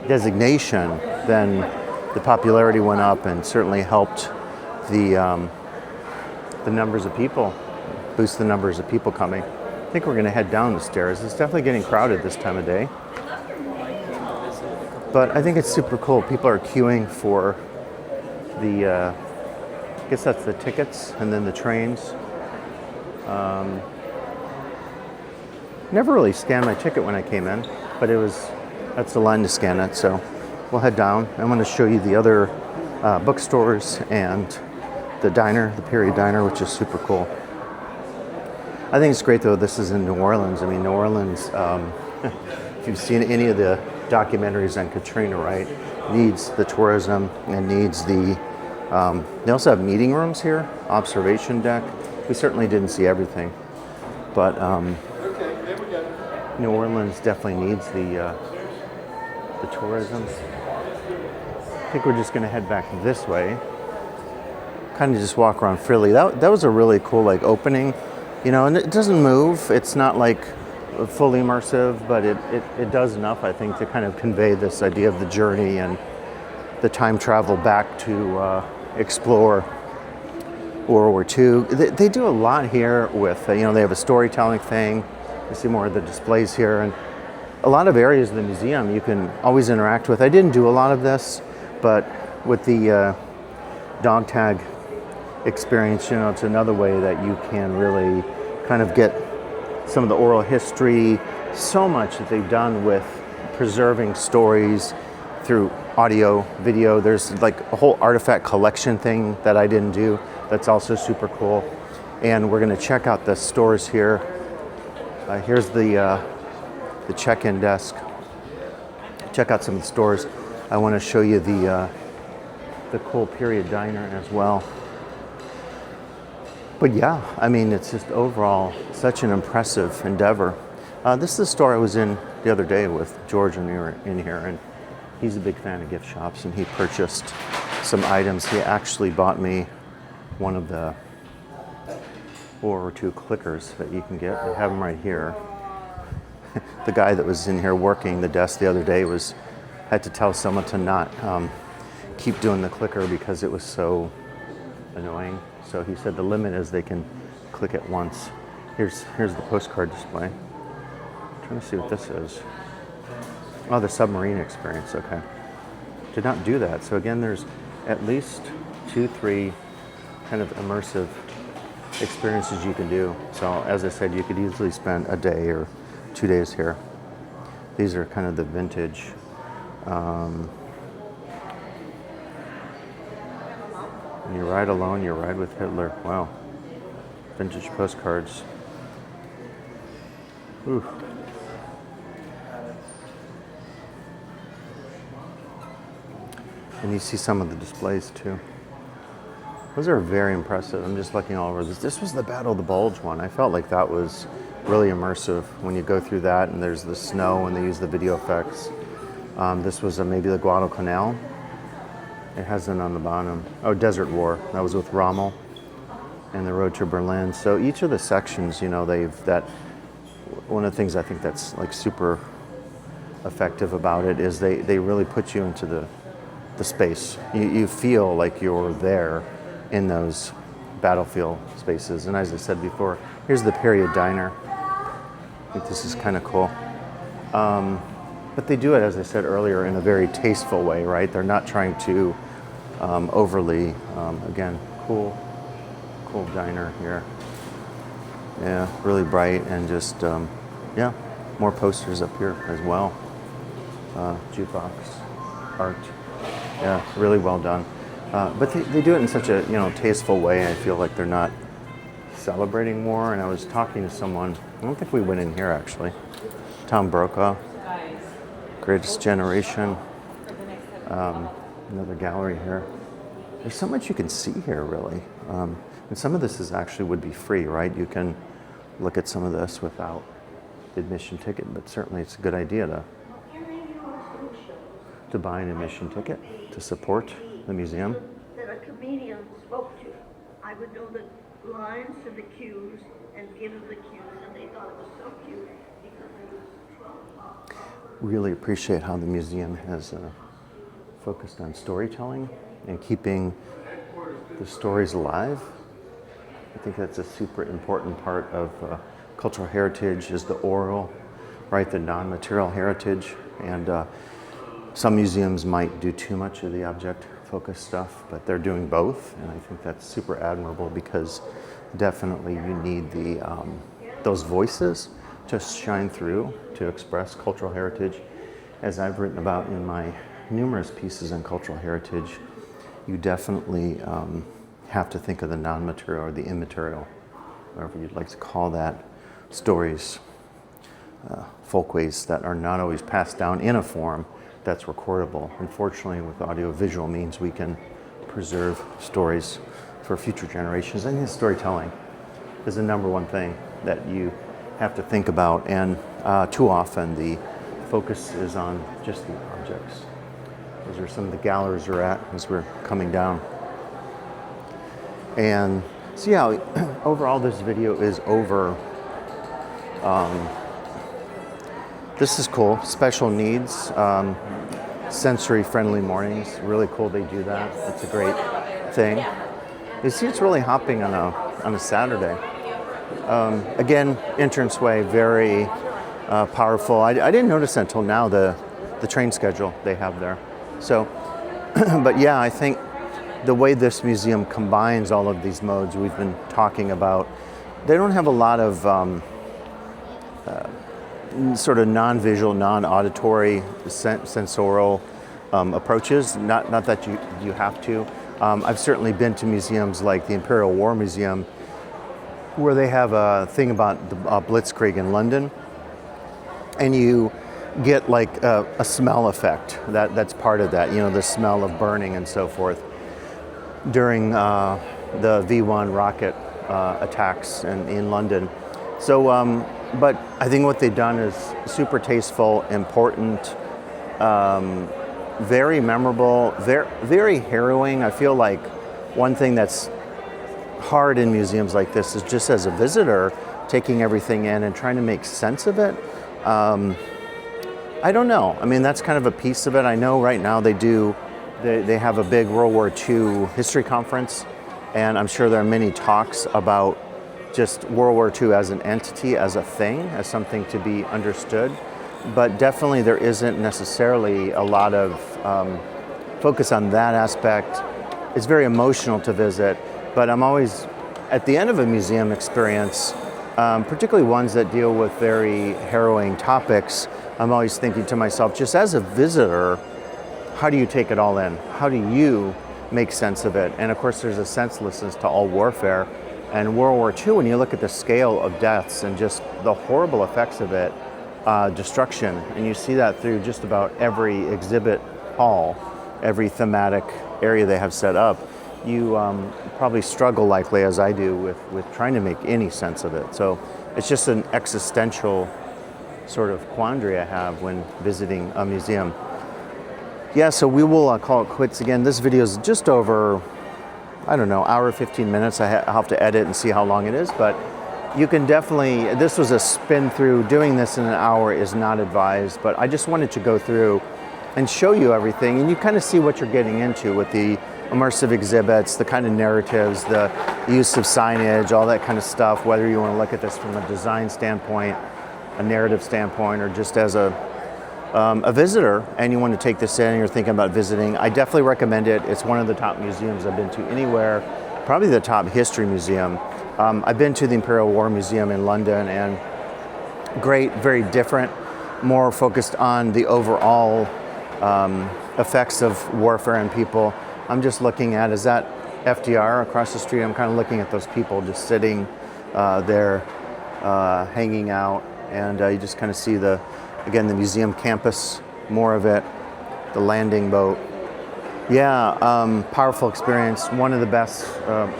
designation, then the popularity went up and certainly helped the numbers of people, boost the numbers of people coming. I think we're going to head down the stairs. It's definitely getting crowded this time of day. But I think it's super cool. People are queuing for the, I guess that's the tickets and then the trains. Never really scanned my ticket when I came in, but that's the line to scan it. So we'll head down. I'm going to show you the other bookstores and the diner, the period diner, which is super cool. I think it's great though. This is in New Orleans. I mean, New Orleans. If you've seen any of the documentaries on Katrina, right, needs the tourism and needs the. They also have meeting rooms here, observation deck. We certainly didn't see everything, but New Orleans definitely needs the tourism. I think we're just going to head back this way. Kind of just walk around freely. That was a really cool like opening, and it doesn't move. It's not like fully immersive, but it does enough, I think, to kind of convey this idea of the journey and the time travel back to explore World War II. They do a lot here with, they have a storytelling thing. You see more of the displays here, and a lot of areas of the museum you can always interact with. I didn't do a lot of this, but with the dog tag experience, it's another way that you can really kind of get some of the oral history, so much that they've done with preserving stories through audio, video. There's like a whole artifact collection thing that I didn't do. That's also super cool. And we're going to check out the stores here. Here's the check-in desk. Check out some of the stores. I want to show you the cool period diner as well. But yeah, I mean, it's just overall such an impressive endeavor. This is the store I was in the other day with George in here, and he's a big fan of gift shops, and he purchased some items. He actually bought me one of the World War II clickers that you can get. They have them right here. The guy that was in here working the desk the other day had to tell someone to not keep doing the clicker because it was so annoying. So he said the limit is they can click it once. Here's the postcard display. I'm trying to see what this is. Oh, the submarine experience. Okay. Did not do that. So again, there's at least 2-3 kind of immersive experiences you can do. So as I said, you could easily spend a day or 2 days here. These are kind of the vintage. When you ride alone, you ride with Hitler. Wow. Vintage postcards. Ooh. And you see some of the displays too. Those are very impressive. I'm just looking all over this. This was the Battle of the Bulge one. I felt like that was really immersive when you go through that and there's the snow and they use the video effects. This was maybe the Guadalcanal. It has it on the bottom. Oh, Desert War. That was with Rommel and the Road to Berlin. So each of the sections, one of the things I think that's like super effective about it is they really put you into the space. You feel like you're there in those battlefield spaces. And as I said before, here's the period diner. I think this is kind of cool. But they do it, as I said earlier, in a very tasteful way, right? They're not trying to overly, again, cool diner here. Yeah, really bright and just, yeah, more posters up here as well. Jukebox, art. Yeah, really well done. But they do it in such a tasteful way. I feel like they're not celebrating war. And I was talking to someone. I don't think we went in here actually. Tom Brokaw, Greatest Generation. Another gallery here. There's so much you can see here, really. And some of this would be free, right? You can look at some of this without the admission ticket, but certainly it's a good idea to buy an admission ticket to support the museum. That a comedian spoke to. I would know the lines and the cues and give them the cues, and they thought it was so cute because it was 12. Really appreciate how the museum has focused on storytelling and keeping the stories alive. I think that's a super important part of cultural heritage is the oral, right? The non-material heritage. And some museums might do too much of the object-focused stuff, but they're doing both, and I think that's super admirable because definitely you need those voices to shine through to express cultural heritage. As I've written about in my numerous pieces on cultural heritage, you definitely have to think of the non-material or the immaterial, whatever you'd like to call that, stories, folkways that are not always passed down in a form that's recordable. Unfortunately, with audio-visual means, we can preserve stories for future generations. I think storytelling is the number one thing that you have to think about, and too often the focus is on just the objects. Those are some of the galleries we're at as we're coming down. And so yeah, overall this video is over. This is cool, special needs, sensory-friendly mornings. Really cool they do that. It's a great thing. You see it's really hopping on a Saturday. Again, entranceway, very powerful. I didn't notice that until now, the train schedule they have there. So, but yeah, I think the way this museum combines all of these modes we've been talking about, they don't have a lot of sort of non-visual, non-auditory, sensorial approaches. Not that you have to. I've certainly been to museums like the Imperial War Museum, where they have a thing about the Blitzkrieg in London, and you get like a smell effect. That's part of that. You know, the smell of burning and so forth during the V1 rocket attacks in London. So, but I think what they've done is super tasteful, important, very memorable, very harrowing. I feel like one thing that's hard in museums like this is just as a visitor, taking everything in and trying to make sense of it. I don't know. I mean, that's kind of a piece of it. I know right now they have a big World War II history conference, and I'm sure there are many talks about just World War II as an entity, as a thing, as something to be understood. But definitely there isn't necessarily a lot of focus on that aspect. It's very emotional to visit, but I'm always, at the end of a museum experience, particularly ones that deal with very harrowing topics, I'm always thinking to myself, just as a visitor, how do you take it all in? How do you make sense of it? And of course, there's a senselessness to all warfare. And World War II, when you look at the scale of deaths and just the horrible effects of it, destruction, and you see that through just about every exhibit hall, every thematic area they have set up, you probably struggle likely, as I do, with trying to make any sense of it. So it's just an existential sort of quandary I have when visiting a museum. Yeah, so we will call it quits again. This video is just over, I don't know, hour, 15 minutes. I'll have to edit and see how long it is, but you can definitely, this was a spin through. Doing this in an hour is not advised, but I just wanted to go through and show you everything, and you kind of see what you're getting into with the immersive exhibits, the kind of narratives, the use of signage, all that kind of stuff, whether you want to look at this from a design standpoint, a narrative standpoint, or just as a visitor and you want to take this in and you're thinking about visiting, I definitely recommend it. It's one of the top museums I've been to anywhere, probably the top history museum. I've been to the Imperial War Museum in London, and great, very different, more focused on the overall effects of warfare and people. I'm just looking at, is that FDR across the street? I'm kind of looking at those people just sitting there, hanging out, and you just kind of see again, the museum campus, more of it, the landing boat. Yeah, powerful experience. One of the best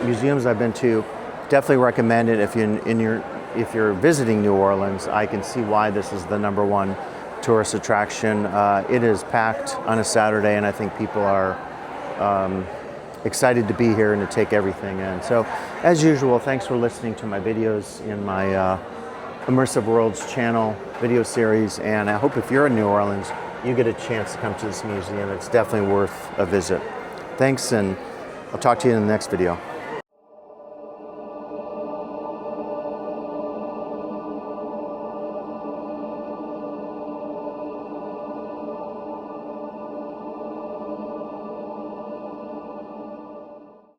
museums I've been to. Definitely recommend it if you're visiting New Orleans. I can see why this is the #1 tourist attraction. It is packed on a Saturday, and I think people are excited to be here and to take everything in. So, as usual, thanks for listening to my videos in my Immersive Worlds channel video series, and I hope if you're in New Orleans, you get a chance to come to this museum. It's definitely worth a visit. Thanks, and I'll talk to you in the next video.